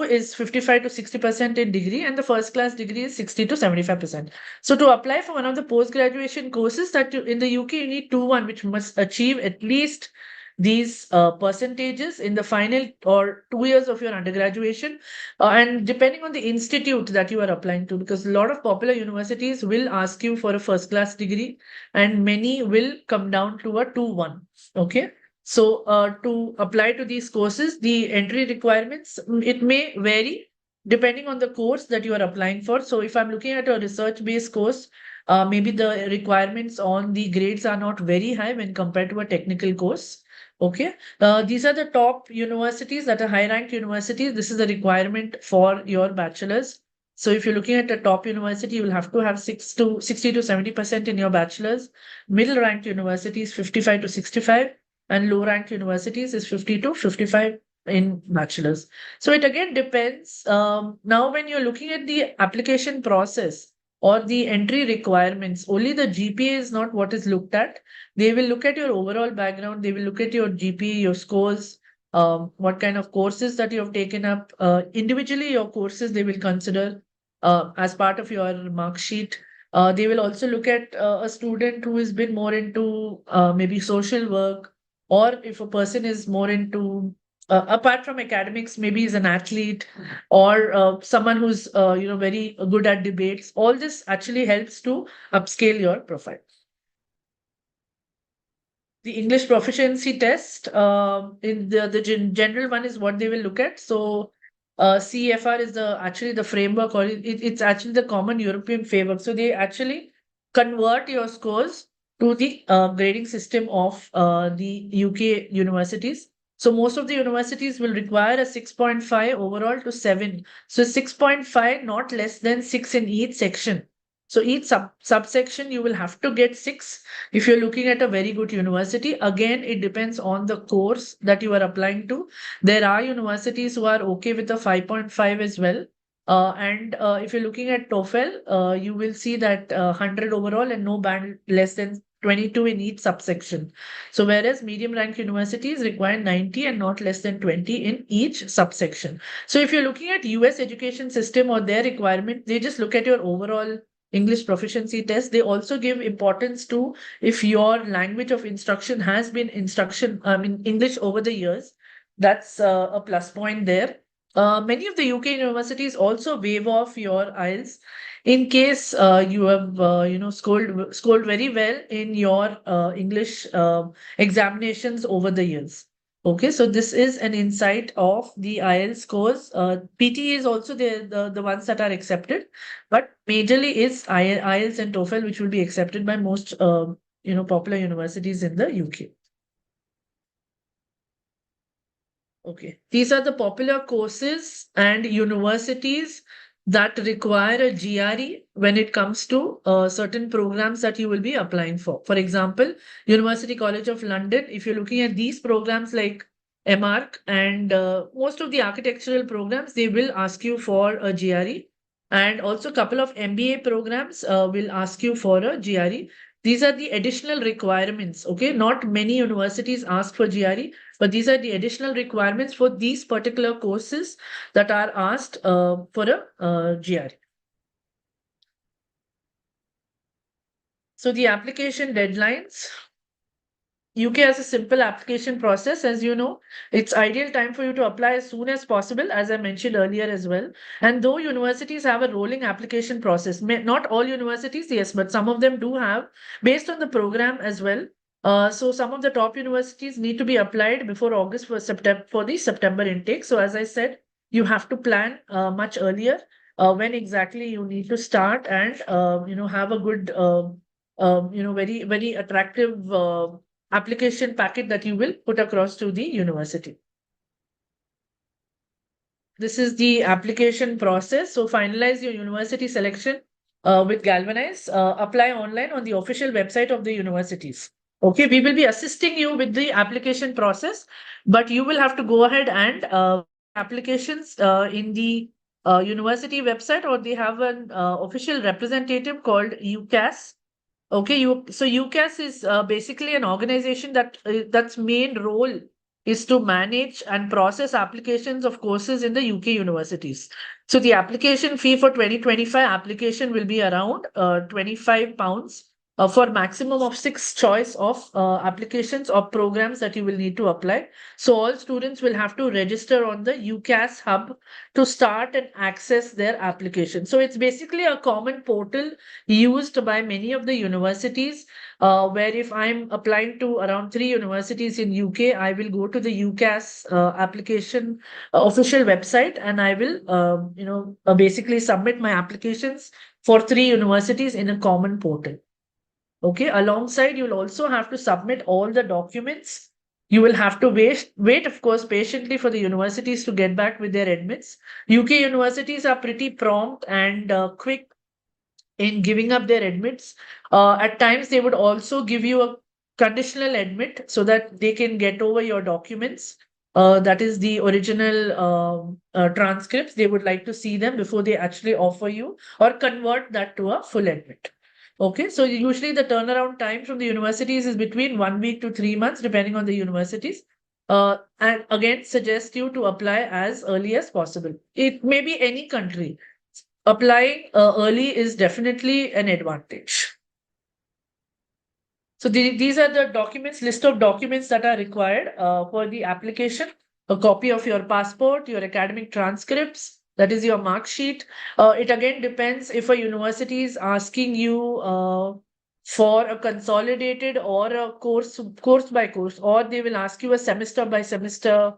is 55 to 60% in degree, and the first class degree is 60 to 75%. So to apply for one of the post graduation courses in the UK, you need 2-1, which must achieve at least these percentages in the final or 2 years of your undergraduation, and depending on the institute that you are applying to, because a lot of popular universities will ask you for a first class degree, and many will come down to a 2-1. Okay. So to apply to these courses, the entry requirements, it may vary depending on the course that you are applying for. So if I'm looking at a research-based course, maybe the requirements on the grades are not very high when compared to a technical course. Okay, these are the top universities that are high-ranked universities. This is the requirement for your bachelor's. So if you're looking at a top university, you will have to have 60 to 70% in your bachelor's. Middle-ranked universities, 55 to 65, and low-ranked universities is 50 to 55 in bachelor's. So it again depends. Now, when you're looking at the application process or the entry requirements, only the GPA is not what is looked at. They will look at your overall background. They will look at your GPA, your scores, what kind of courses that you have taken up. Individually, your courses they will consider as part of your mark sheet. They will also look at a student who has been more into maybe social work, or if a person is more into apart from academics, maybe is an athlete, or someone who's very good at debates. All this actually helps to upscale your profile. The English proficiency test, in the general one is what they will look at. So CFR is actually the framework, or it's actually the common European framework. So they actually convert your scores to the grading system of the UK universities. So most of the universities will require a 6.5 overall to 7. So 6.5, not less than 6 in each section. So each subsection you will have to get 6 if you're looking at a very good university. Again, it depends on the course that you are applying to. There are universities who are okay with a 5.5 as well. And if you're looking at TOEFL, you will see that 100 overall and no band less than 22 in each subsection. So whereas medium rank universities require 90 and not less than 20 in each subsection. So if you're looking at US education system or their requirement, they just look at your overall English proficiency test. They also give importance to if your language of instruction has been English over the years. That's a plus point there. Many of the UK universities also waive off your IELTS in case you have scored very well in your English examinations over the years. Okay, so this is an insight of the IELTS scores. PT is also the ones that are accepted, but majorly is IELTS and TOEFL, which will be accepted by most popular universities in the UK. Okay, these are the popular courses and universities that require a GRE when it comes to certain programs that you will be applying for. For example, University College of London, if you're looking at these programs like MArch and most of the architectural programs, they will ask you for a GRE. And also a couple of MBA programs will ask you for a GRE. These are the additional requirements. Okay, not many universities ask for GRE, but these are the additional requirements for these particular courses that are asked for a GRE. So the application deadlines. UK has a simple application process. As you know, it's ideal time for you to apply as soon as possible, as I mentioned earlier as well. And though universities have a rolling application process, not all universities, yes, but some of them do have, based on the program as well. So some of the top universities need to be applied before August for the September intake. So as I said, you have to plan much earlier when exactly you need to start and have a good very very attractive application packet that you will put across to the university. This is the application process. So finalize your university selection with Galvanize. Apply online on the official website of the universities. Okay, we will be assisting you with the application process, but you will have to go ahead and applications in the university website, or they have an official representative called UCAS. Okay, so UCAS is basically an organization that's main role is to manage and process applications of courses in the UK universities. So the application fee for 2025 application will be around £25 for maximum of 6 choice of applications or programs that you will need to apply. So all students will have to register on the UCAS hub to start and access their application. So it's basically a common portal used by many of the universities, where if I'm applying to around 3 universities in UK, I will go to the UCAS application official website, and I will basically submit my applications for 3 universities in a common portal. Okay, alongside you'll also have to submit all the documents. You will have to wait, of course, patiently for the universities to get back with their admits. UK universities are pretty prompt and quick in giving up their admits. At times, they would also give you a conditional admit so that they can get over your documents. That is the original transcripts. They would like to see them before they actually offer you or convert that to a full admit. Okay, so usually the turnaround time from the universities is between 1 week to 3 months, depending on the universities. And again, suggest you to apply as early as possible. It may be any country. Applying early is definitely an advantage. So these are the list of documents that are required for the application. A copy of your passport, your academic transcripts, that is your mark sheet. It again depends if a university is asking you for a consolidated or a course by course, or they will ask you a semester by semester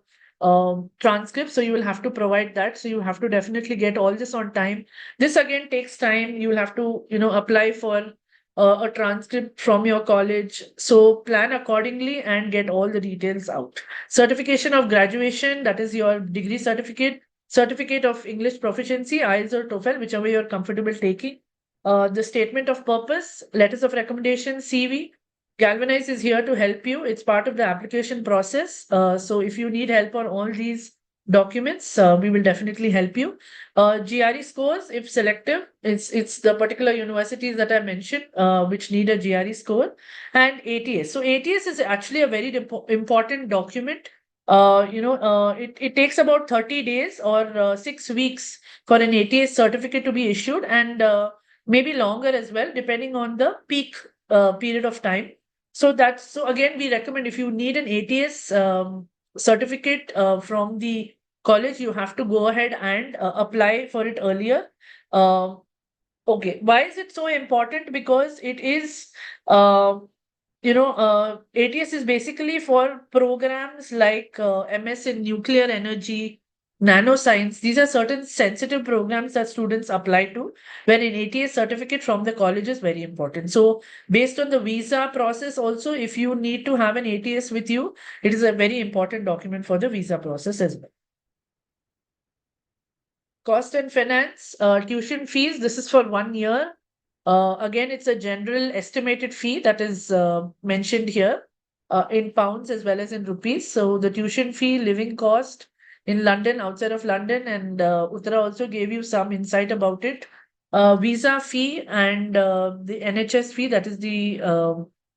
transcript. So you will have to provide that. So you have to definitely get all this on time. This again takes time. You will have to, apply for a transcript from your college. So plan accordingly and get all the details out. Certification of graduation, that is your degree certificate, certificate of English proficiency, IELTS or TOEFL, whichever you're comfortable taking. The statement of purpose, letters of recommendation, CV. Galvanize is here to help you. It's part of the application process. So if you need help on all these documents, we will definitely help you. GRE scores, if selective, it's the particular universities that I mentioned, which need a GRE score, and ATS. So ATS is actually a very important document. It takes about 30 days or 6 weeks for an ATS certificate to be issued, and maybe longer as well, depending on the peak period of time. So again, we recommend if you need an ATS certificate from the college, you have to go ahead and apply for it earlier. Okay, why is it so important? Because it is ATS is basically for programs like MS in nuclear energy, nanoscience. These are certain sensitive programs that students apply to, where an ATS certificate from the college is very important. So, based on the visa process, also, if you need to have an ATS with you, it is a very important document for the visa process as well. Cost and finance, tuition fees. This is for 1 year. Again, it's a general estimated fee that is mentioned here in pounds as well as in rupees. So the tuition fee, living cost in London, outside of London, and Uttara also gave you some insight about it. Visa fee and the NHS fee, that is the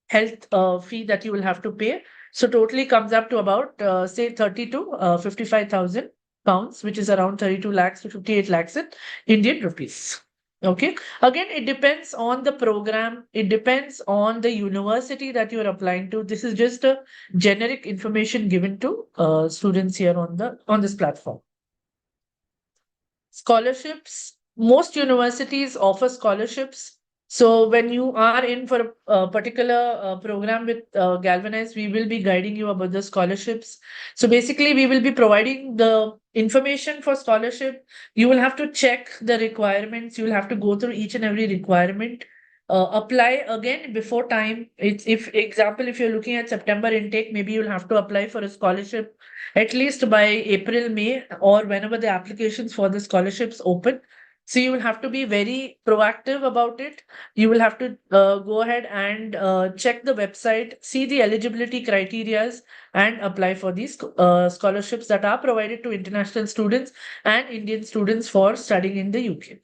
health fee that you will have to pay. So totally comes up to about say 30 to 55,000 pounds, which is around 32 lakhs to 58 lakhs in Indian rupees. Okay. Again, it depends on the program. It depends on the university that you're applying to. This is just a generic information given to students here on this platform. Scholarships. Most universities offer scholarships. So when you are in for a particular program with Galvanize, we will be guiding you about the scholarships. So basically, we will be providing the information for scholarship. You will have to check the requirements. You will have to go through each and every requirement. Apply again before time. If example, if you're looking at September intake, maybe you'll have to apply for a scholarship at least by April, May, or whenever the applications for the scholarships open. So you will have to be very proactive about it. You will have to go ahead and check the website, see the eligibility criterias, and apply for these scholarships that are provided to international students and Indian students for studying in the UK.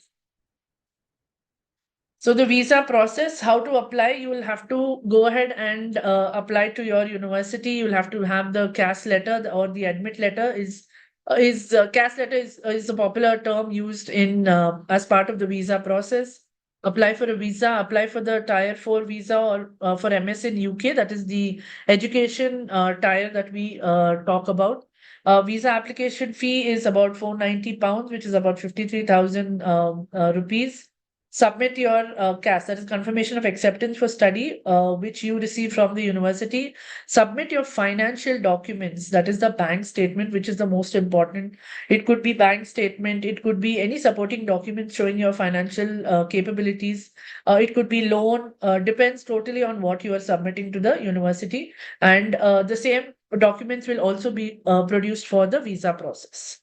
So the visa process, how to apply, you will have to go ahead and apply to your university. You'll have to have the CAS letter or the admit letter CAS letter is a popular term used in as part of the visa process. Apply for a visa, apply for the Tier 4 visa or for MS in UK. That is the education tier that we talk about. Visa application fee is about £490, which is about 53,000 rupees. Submit your CAS, that is confirmation of acceptance for study, which you receive from the university. Submit your financial documents, that is the bank statement, which is the most important. It could be bank statement, it could be any supporting documents showing your financial capabilities. It could be loan, depends totally on what you are submitting to the university. And the same documents will also be produced for the visa process.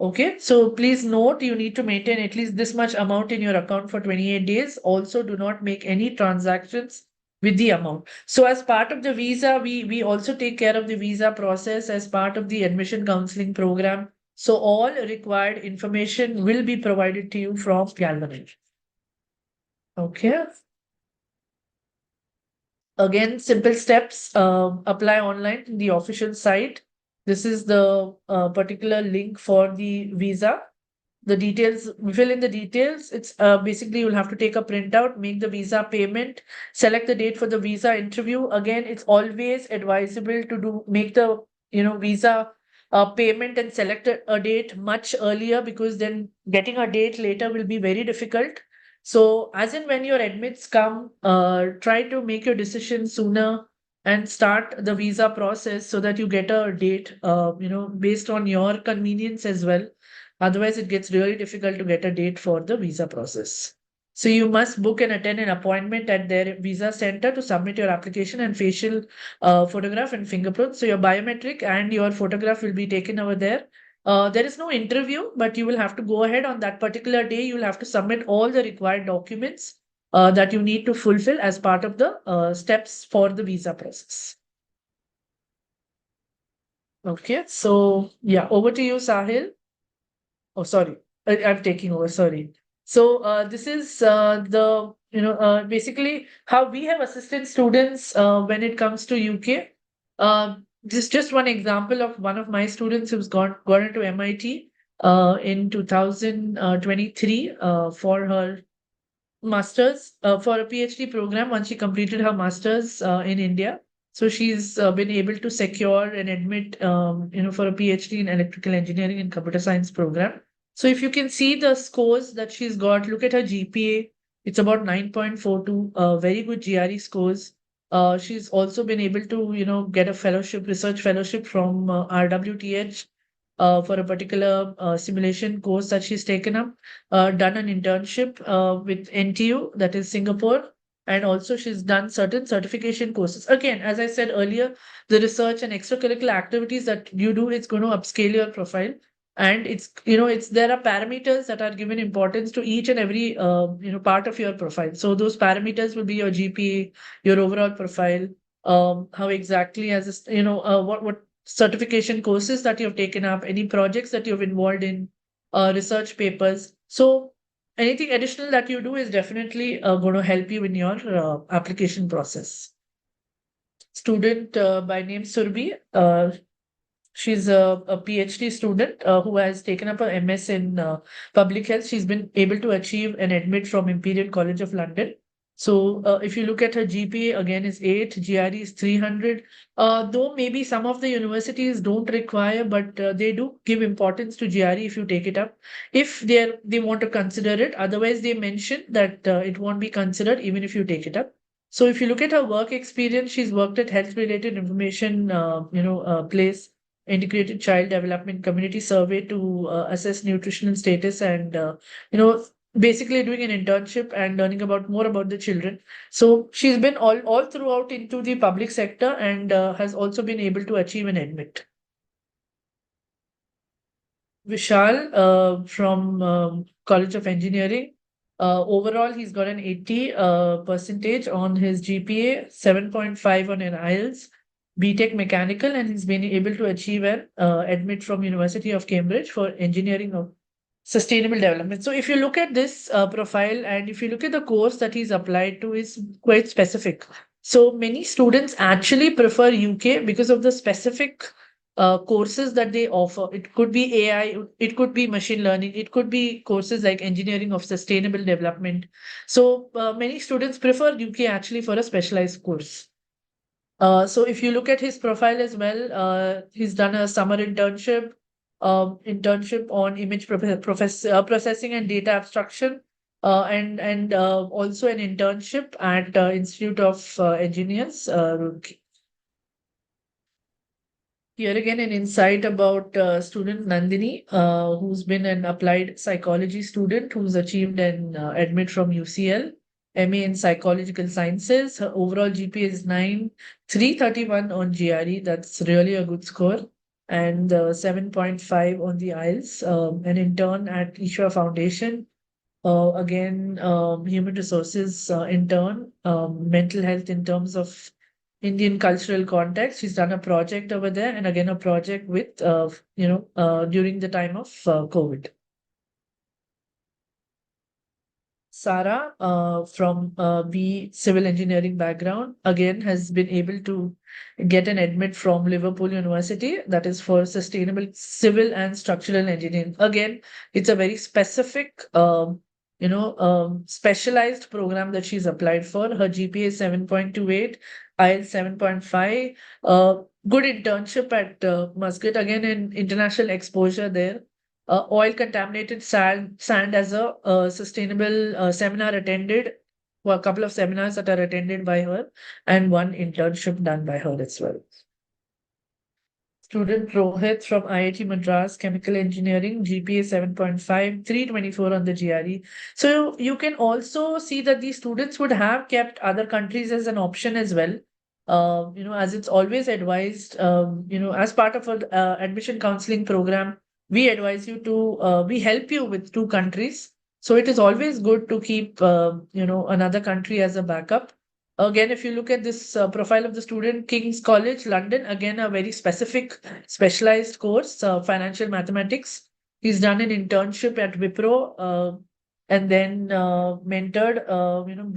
Okay, so please note you need to maintain at least this much amount in your account for 28 days. Also, do not make any transactions with the amount. So as part of the visa, we also take care of the visa process as part of the admission counseling program. So all required information will be provided to you from Galvanize. Okay. Again, simple steps, apply online in the official site. This is the particular link for the visa. The details, fill in the details. It's basically you'll have to take a printout, make the visa payment, select the date for the visa interview. Again, it's always advisable to make the visa payment and select a date much earlier, because then getting a date later will be very difficult. So as in when your admits come, try to make your decision sooner and start the visa process so that you get a date, based on your convenience as well. Otherwise, it gets really difficult to get a date for the visa process. So you must book and attend an appointment at their visa center to submit your application and facial photograph and fingerprint. So your biometric and your photograph will be taken over there. There is no interview, but you will have to go ahead on that particular day. You will have to submit all the required documents that you need to fulfill as part of the steps for the visa process. Okay, so yeah, over to you, Sahil. Oh, sorry, I'm taking over. Sorry. So this is basically how we have assisted students when it comes to UK. This is just one example of one of my students who's gone into MIT in 2023 for her master's, for a PhD program once she completed her master's in India. So she's been able to secure and admit, for a PhD in electrical engineering and computer science program. So if you can see the scores that she's got, look at her GPA. It's about 9.42, very good GRE scores. She's also been able to, get a fellowship, research fellowship from RWTH for a particular simulation course that she's taken up, done an internship with NTU, that is Singapore, and also she's done certain certification courses. Again, as I said earlier, the research and extracurricular activities that you do is going to upscale your profile. And it's there are parameters that are given importance to each and every part of your profile. So those parameters will be your GPA, your overall profile, how exactly as what certification courses that you've taken up, any projects that you've involved in, research papers. So anything additional that you do is definitely going to help you in your application process. Student by name Surbi. She's a PhD student who has taken up a MS in public health. She's been able to achieve an admit from Imperial College of London. So if you look at her GPA, again, is 8, GRE is 300. Though maybe some of the universities don't require, but they do give importance to GRE if you take it up, if they want to consider it. Otherwise, they mention that it won't be considered even if you take it up. So if you look at her work experience, she's worked at health-related information, place, integrated child development community survey to assess nutritional status, and basically doing an internship and learning about more about the children. So she's been all throughout into the public sector, and has also been able to achieve an admit. Vishal from College of Engineering. Overall, he's got an 80 percentage on his GPA, 7.5 on an IELTS, BTech Mechanical, and he's been able to achieve an admit from University of Cambridge for Engineering of Sustainable Development. So if you look at this profile, and if you look at the course that he's applied to, is quite specific. So many students actually prefer UK because of the specific courses that they offer. It could be AI, it could be machine learning, it could be courses like engineering of sustainable development. So many students prefer UK actually for a specialized course. So if you look at his profile as well, he's done a summer internship on image processing and data abstraction, and also an internship at Institute of Engineers, Roorkee. Here again, an insight about student Nandini, who's been an applied psychology student who's achieved an admit from UCL, MA in psychological sciences. Her overall GPA is 9, 331 on GRE. That's really a good score. And 7.5 on the IELTS. An intern at Ishwa Foundation. Again, human resources intern, mental health in terms of Indian cultural context. She's done a project over there, and again a project with during the time of COVID. Sarah from B civil engineering background, again has been able to get an admit from Liverpool University, that is for sustainable civil and structural engineering. Again, it's a very specific specialized program that she's applied for. Her GPA is 7.28, IELTS 7.5. Good internship at Muscat, again an international exposure there. Oil contaminated sand as a sustainable seminar attended, well, a couple of seminars that are attended by her, and one internship done by her as well. Student Rohit from IIT Madras Chemical Engineering, GPA 7.5, 324 on the GRE. So you can also see that these students would have kept other countries as an option as well. As it's always advised, as part of an admission counseling program, we advise you to, we help you with 2 countries. So it is always good to keep, another country as a backup. Again, if you look at this profile of the student, King's College, London, again, a very specific, specialized course, financial mathematics. He's done an internship at Wipro, and then mentored,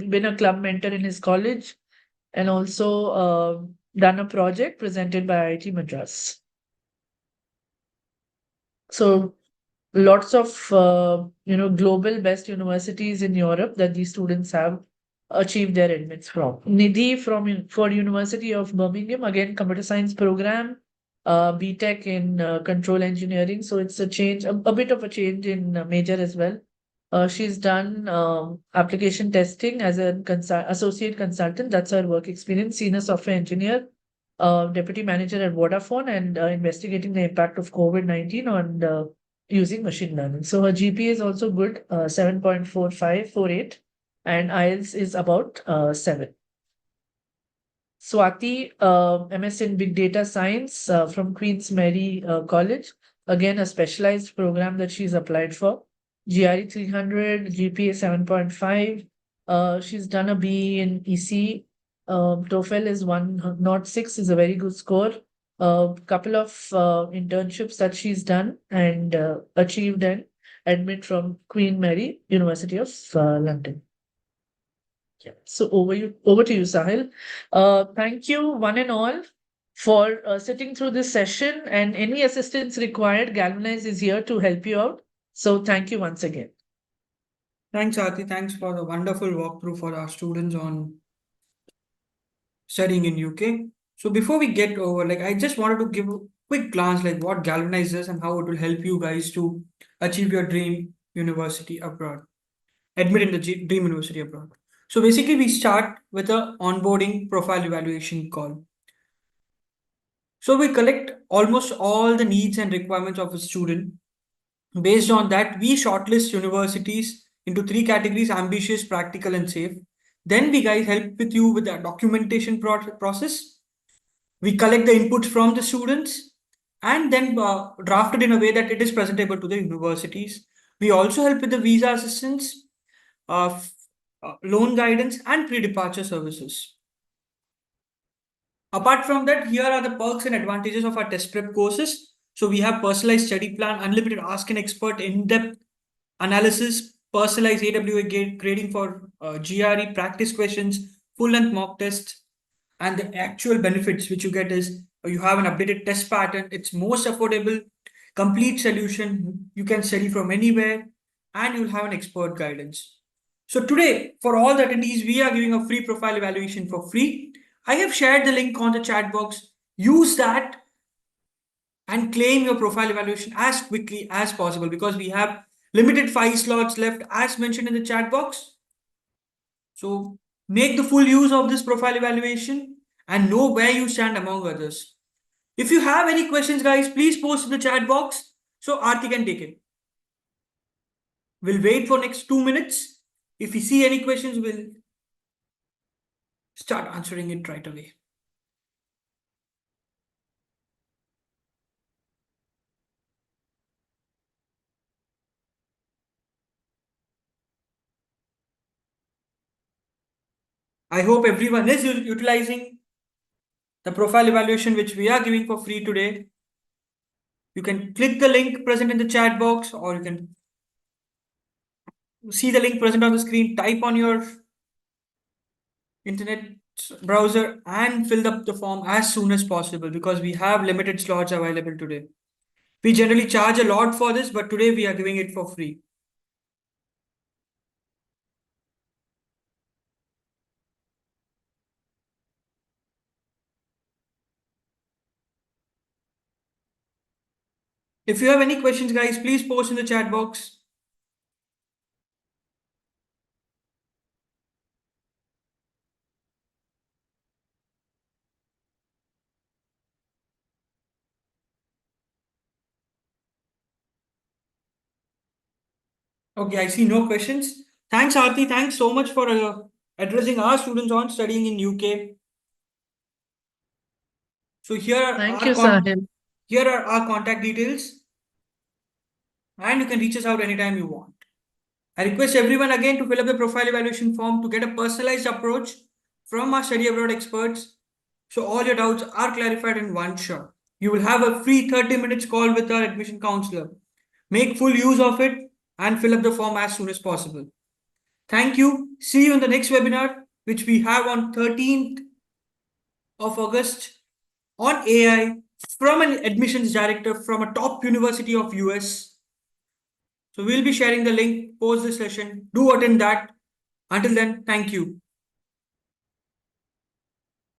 been a club mentor in his college, and also done a project presented by IIT Madras. So lots of global best universities in Europe that these students have achieved their admits from. Nidhi for University of Birmingham, again computer science program, BTech in control engineering. So it's a change, a bit of a change in major as well. She's done application testing as an associate consultant. That's her work experience. Senior software engineer, deputy manager at Vodafone, and investigating the impact of COVID-19 on using machine learning. So her GPA is also good, 7.4548, and IELTS is about 7. Swati, MS in Big Data Science from Queen's Mary College. Again, a specialized program that she's applied for. GRE 300, GPA 7.5. She's done a BE in EC. TOEFL is 106, is a very good score. A couple of internships that she's done and achieved an admit from Queen Mary, University of London. Yeah. So over to you, Sahil. Thank you, one and all, for sitting through this session. And any assistance required, Galvanize is here to help you out. So thank you once again. Thanks, Aarti. Thanks for the wonderful walkthrough for our students on studying in UK. So before we get over, I just wanted to give a quick glance what Galvanize is and how it will help you guys to achieve your dream university abroad, admit in the dream university abroad. So basically, we start with a onboarding profile evaluation call. So we collect almost all the needs and requirements of a student. Based on that, we shortlist universities into 3 categories: ambitious, practical, and safe. Then we guys help with you with the documentation process. We collect the inputs from the students and then draft it in a way that it is presentable to the universities. We also help with the visa assistance, loan guidance, and pre-departure services. Apart from that, here are the perks and advantages of our test prep courses. So we have personalized study plan, unlimited ask an expert, in-depth analysis, personalized AWA grading for GRE, practice questions, full-length mock tests, and the actual benefits which you get is you have an updated test pattern. It's most affordable, complete solution. You can study from anywhere, and you'll have an expert guidance. So today, for all the attendees, we are giving a free profile evaluation for free. I have shared the link on the chat box. Use that and claim your profile evaluation as quickly as possible because we have limited 5 slots left as mentioned in the chat box. So make the full use of this profile evaluation and know where you stand among others. If you have any questions, guys, please post in the chat box so Aarti can take it. We'll wait for next 2 minutes. If we see any questions, we'll start answering it right away. I hope everyone is utilizing the profile evaluation which we are giving for free today. You can click the link present in the chat box, or you can see the link present on the screen, type on your internet browser and fill up the form as soon as possible because we have limited slots available today. We generally charge a lot for this, but today we are giving it for free. If you have any questions, guys, please post in the chat box. Okay, I see no questions. Thanks, Aarti. Thanks so much for addressing our students on studying in UK. So Thank you, Sahil. Here are our contact details, and you can reach us out anytime you want. I request everyone again to fill up the profile evaluation form to get a personalized approach from our study abroad experts. So all your doubts are clarified in one shot. You will have a free 30 minutes call with our admission counselor. Make full use of it and fill up the form as soon as possible. Thank you. See you in the next webinar, which we have on 13th of August on AI from an admissions director from a top university of US. So we'll be sharing the link post this session. Do attend that. Until then, thank you.